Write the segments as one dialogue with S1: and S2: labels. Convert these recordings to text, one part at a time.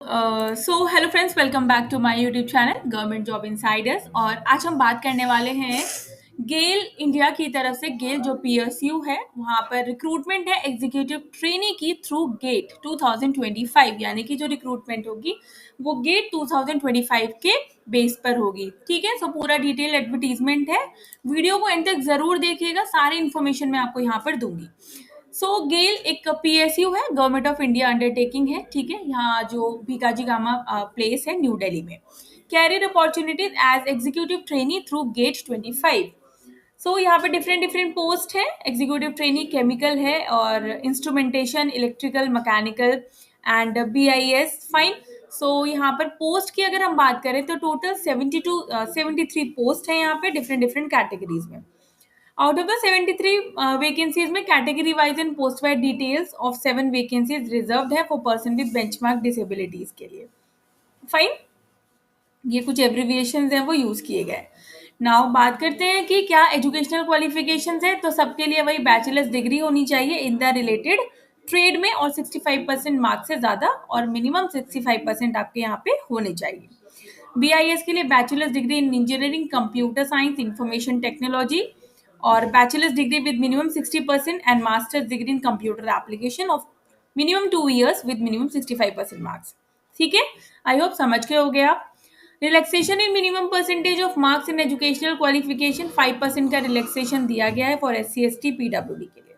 S1: Hello friends, welcome back to my YouTube channel government job insiders. और आज हम बात करने वाले हैं गेल इंडिया की तरफ से। गेल जो पीएसयू है वहाँ पर रिक्रूटमेंट है एग्जीक्यूटिव ट्रेनी की थ्रू गेट 2025, यानी कि जो रिक्रूटमेंट होगी वो गेट 2025 के बेस पर होगी। ठीक है, सो पूरा डिटेल एडवर्टीजमेंट है। वीडियो को एंड तक जरूर देखिएगा, सारी इन्फॉर्मेशन मैं आपको यहाँ पर दूंगी। गेल एक पीएसयू है, गवर्नमेंट ऑफ इंडिया अंडरटेकिंग है। ठीक है, यहाँ जो भीकाजी गामा प्लेस है न्यू दिल्ली में। Career opportunities as executive trainee through GATE 25। यहाँ पे डिफरेंट डिफरेंट पोस्ट है। एग्जीक्यूटिव ट्रेनी केमिकल है, और instrumentation, electrical, mechanical and BIS. Fine. यहाँ पर पोस्ट की अगर हम बात करें तो टोटल 73 पोस्ट है यहाँ पे डिफरेंट डिफरेंट कैटेगरीज में। आउट ऑफ द 73 वैकेंसीज में category wise and post wise details of 7 vacancies reserved है for person with benchmark disabilities के लिए। फाइन। ये कुछ एब्रिविएशंस हैं वो यूज किए गए। नाउ बात करते हैं कि क्या एजुकेशनल क्वालिफिकेशंस है, तो सबके लिए वही बैचलर्स डिग्री होनी चाहिए इन द रिलेटेड ट्रेड में, और 65% मार्क्स से ज्यादा, और मिनिमम 65% आपके यहाँ पे होने चाहिए। बीआईएस के लिए bachelor's degree in engineering, computer science, information technology, और bachelor's degree with minimum 60% and master's degree in computer application of minimum 2 years with minimum 65% marks. ठीक है, आई होप समझ के हो गए आप। Relaxation in minimum percentage of marks in educational qualification, 5% का relaxation दिया गया है फॉर SC ST PWD के लिए।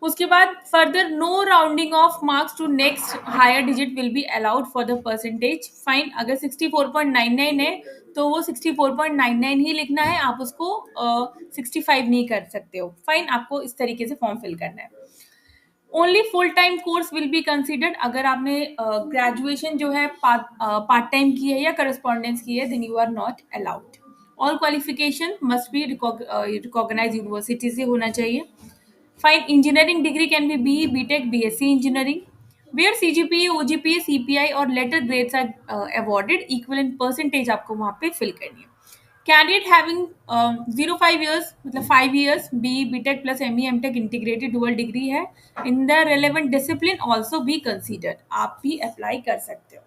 S1: उसके बाद further no rounding off marks to next higher digit will be allowed for the percentage. Fine. अगर 64.99 है तो वो 64.99 ही लिखना है, आप उसको 65 नहीं कर सकते हो। फाइन, आपको इस तरीके से फॉर्म फिल करना है। Only full time course will be considered. अगर आपने ग्रेजुएशन जो है पार्ट टाइम की है या करस्पॉन्डेंस की है, then you are not allowed. All qualification must be recognise university से होना चाहिए। Fine. Engineering degree can be BE, BTech, BSc Engineering, where CGPA, OGPA, CPI और letter grades are awarded. Equivalent percentage आपको वहाँ पे fill करनी है। Candidate having 0 5 years मतलब 5 years BE, BTech plus ME, MTech integrated dual degree है in the relevant discipline also be considered. आप भी apply कर सकते हो।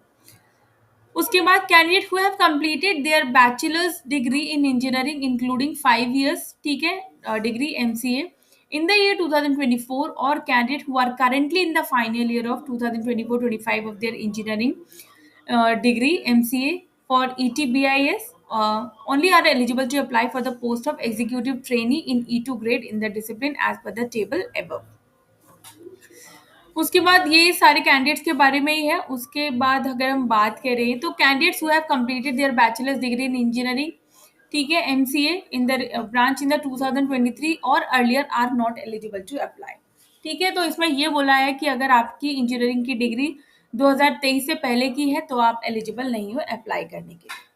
S1: उसके बाद candidate who have completed their bachelors degree in engineering including 5 years, ठीक है, degree MCA in the year 2024, or candidate who are currently in the final year of 2024-25 of their engineering degree MCA for ETBIS, only are eligible to apply for the post of executive trainee in E2 grade in the discipline as per the table above. उसके बाद ये सारे candidates के बारे में ही है। उसके बाद अगर हम बात करें तो candidates who have completed their bachelors degree in engineering, ठीक है, MCA in the branch in the 2023 और earlier are not eligible to apply. ठीक है, तो इसमें ये बोला है कि अगर आपकी इंजीनियरिंग की डिग्री 2023 से पहले की है तो आप एलिजिबल नहीं हो अप्लाई करने के लिए।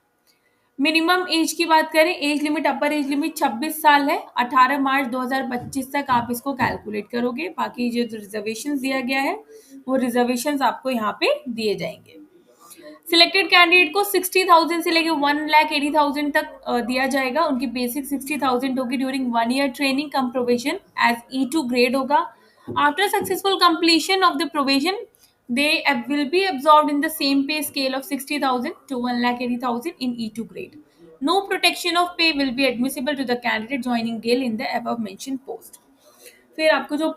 S1: मिनिमम एज की बात करें, एज लिमिट, अपर एज लिमिट 26 साल है। 18 मार्च 2025 तक आप इसको कैलकुलेट करोगे। बाकी जो रिजर्वेशन दिया गया है वो रिजर्वेशन आपको यहाँ पे दिए जाएंगे। सिलेक्टेड कैंडिडेट को 60,000 से लेके 1,80,000 तक दिया जाएगा। उनकी बेसिक 60,000 होगी ड्यूरिंग 1 year ट्रेनिंग कम प्रोवेशन एज E2 ग्रेड होगा। After successful completion of the probation they will be absorbed in the same pay scale of 60,000 to 1,80,000 in E2 grade. No protection of pay will be admissible to the candidate joining GAIL in the above mentioned post. फिर आपको जो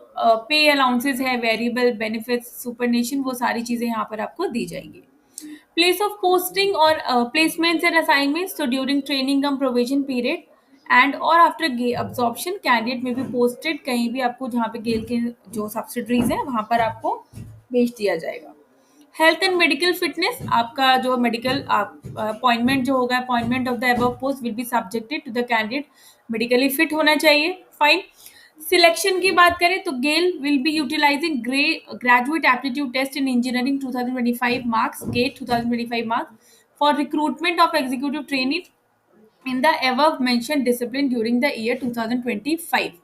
S1: पे allowances है, variable benefits, सुपरनेशन, वो सारी चीजें यहाँ पर आपको दी जाएंगी। प्लेस ऑफ पोस्टिंग और प्लेसमेंट्स एंड असाइनमेंट्स, तो during training come provision period and और आफ्टर गे अब्जॉर्प्शन कैंडिडेट में भी पोस्टेड कहीं भी आपको जहाँ पे गेल के जो सब्सिडरीज है वहां पर आपको भेज दिया जाएगा। हेल्थ एंड मेडिकल फिटनेस, आपका जो मेडिकल अपॉइंटमेंट जो होगा, appointment of the above post will be subjected to the candidate medically fit होना चाहिए। फाइन। सिलेक्शन की बात करें तो GAIL will be utilising graduate aptitude test in engineering 2025 marks, GATE 2025 marks for recruitment of executive training in the above mentioned discipline during the year 2025.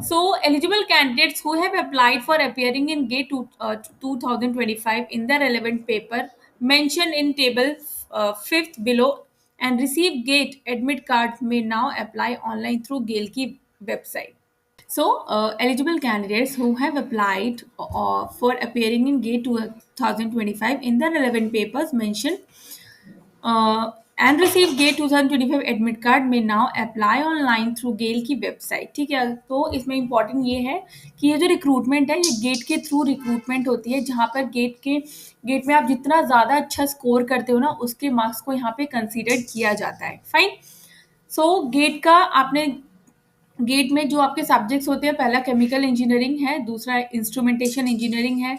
S1: So, eligible candidates who have applied for appearing in GATE 2025 in the relevant paper mentioned in table 5th below and receive GATE admit card may now apply online through GAIL की website. So, eligible candidates who have applied for appearing in GATE 2025 in the relevant papers mentioned and receive GATE 2025 admit card में now apply online through GAIL की website. ठीक है, तो इसमें important ये है कि ये जो रिक्रूटमेंट है ये गेट के थ्रू रिक्रूटमेंट होती है, जहाँ पर गेट में आप जितना ज़्यादा अच्छा स्कोर करते हो ना उसके मार्क्स को यहाँ पे कंसीडर किया जाता है। फाइन। सो गेट का आपने गेट में जो आपके सब्जेक्ट्स होते हैं, पहला केमिकल इंजीनियरिंग है, दूसरा इंस्ट्रूमेंटेशन इंजीनियरिंग है,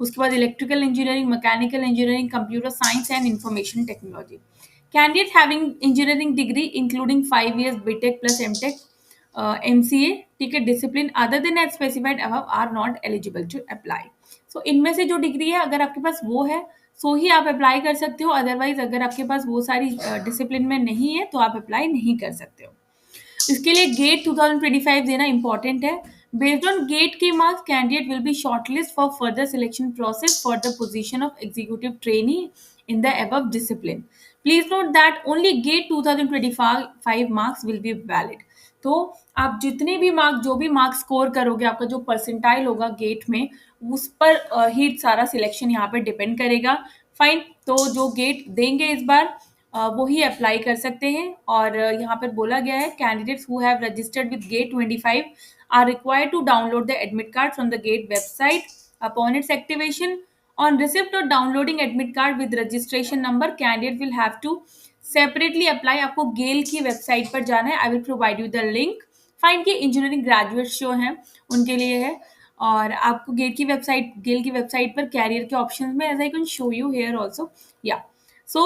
S1: उसके बाद electrical engineering, mechanical engineering, computer science and information technology. Candidate having engineering degree including 5 years BTech plus MTech MCA, ठीक है, discipline other than as specified above are not eligible to apply. So इनमें से जो degree है अगर आपके पास वो है सो ही आप अप्लाई कर सकते हो, अदरवाइज अगर आपके पास वो सारी डिसिप्लिन में नहीं है तो आप अप्लाई नहीं कर सकते हो। इसके लिए गेट 2025 देना इंपॉर्टेंट है। बेस्ड ऑन गेट के marks candidate will B shortlist for further selection process for the position of executive trainee in the above discipline. Please note that only get 2025 marks will be valid. तो आप जितने भी marks जो भी marks score करोगे, आपका जो percentile होगा गेट में, उस पर ही सारा सिलेक्शन यहाँ पर डिपेंड करेगा। फाइन। तो जो गेट देंगे इस बार वो ही अप्लाई कर सकते हैं। और यहाँ पर बोला गया है candidates who have registered with GATE 25 are required to download the admit card from the GATE website upon its activation. On receipt और downloading admit card with registration number candidate will have to separately apply. आपको गेल की website पर जाना है, I will provide you the link. Fine. की engineering graduates जो हैं उनके लिए है, और आपको गेल की वेबसाइट पर कैरियर के ऑप्शन में, as I can show you here also, या so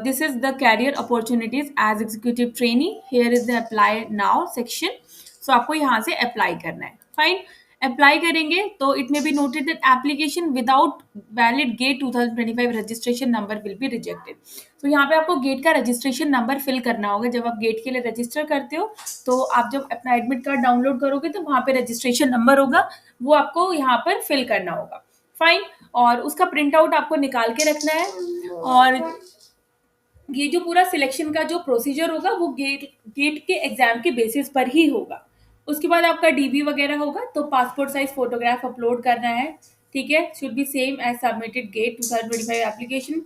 S1: this is the career opportunities as executive trainee. Here is the apply now section. So आपको यहाँ से apply करना है। Fine. अप्लाई करेंगे तो it may be noted that application without valid GATE 2025 registration number will be rejected. तो यहाँ पे आपको गेट का रजिस्ट्रेशन नंबर फिल करना होगा। जब आप गेट के लिए रजिस्टर करते हो तो आप जब अपना एडमिट कार्ड डाउनलोड करोगे तो वहाँ पे रजिस्ट्रेशन नंबर होगा, वो आपको यहाँ पर फिल करना होगा। फाइन। और उसका प्रिंट आउट आपको निकाल के रखना है। और ये जो पूरा सिलेक्शन का जो प्रोसीजर होगा वो गेट के एग्जाम के बेसिस पर ही होगा। उसके बाद आपका डीबी वगैरह होगा, तो पासपोर्ट साइज फोटोग्राफ अपलोड करना है। ठीक है, should be same as submitted GATE 2025 application.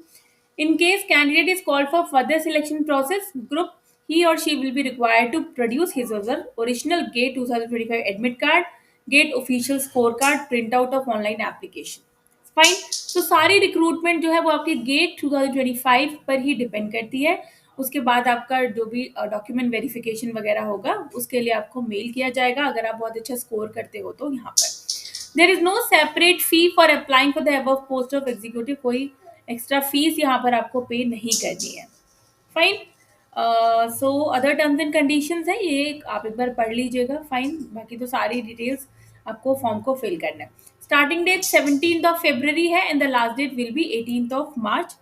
S1: In case candidate is called for further selection process group, he or she will be required to produce his or her original GATE 2025 admit card, GATE official scorecard, printout of online application. Fine. तो सारी recruitment जो है वो आपके gate 2025 पर ही depend करती है। उसके बाद आपका जो भी डॉक्यूमेंट वेरिफिकेशन वगैरह होगा उसके लिए आपको मेल किया जाएगा, अगर आप बहुत अच्छा स्कोर करते हो तो। यहाँ पर there is no separate fee for applying for the above post of executive. कोई एक्स्ट्रा फीस यहाँ पर आपको पे नहीं करनी है। Fine. So other terms and conditions है, ये आप एक बार पढ़ लीजिएगा। फाइन। बाकी तो सारी डिटेल्स आपको फॉर्म को फिल करना है। Starting date 17th of February है and the last date will be 18th of March.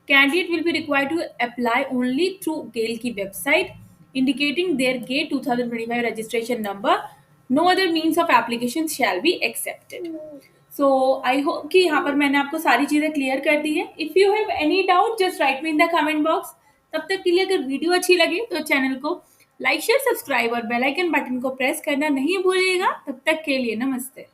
S1: Candidate will be required to apply only through GAIL की website indicating their GATE 2025 registration number. No other means of application shall be accepted. So I hope कि यहाँ पर मैंने आपको सारी चीज़ें clear कर दी है। If you have any doubt just right me in the comment box. तब तक के लिए अगर वीडियो अच्छी लगे तो चैनल को लाइक शेयर सब्सक्राइब और बेल आइकन बटन को प्रेस करना नहीं भूलिएगा। तब तक के लिए नमस्ते।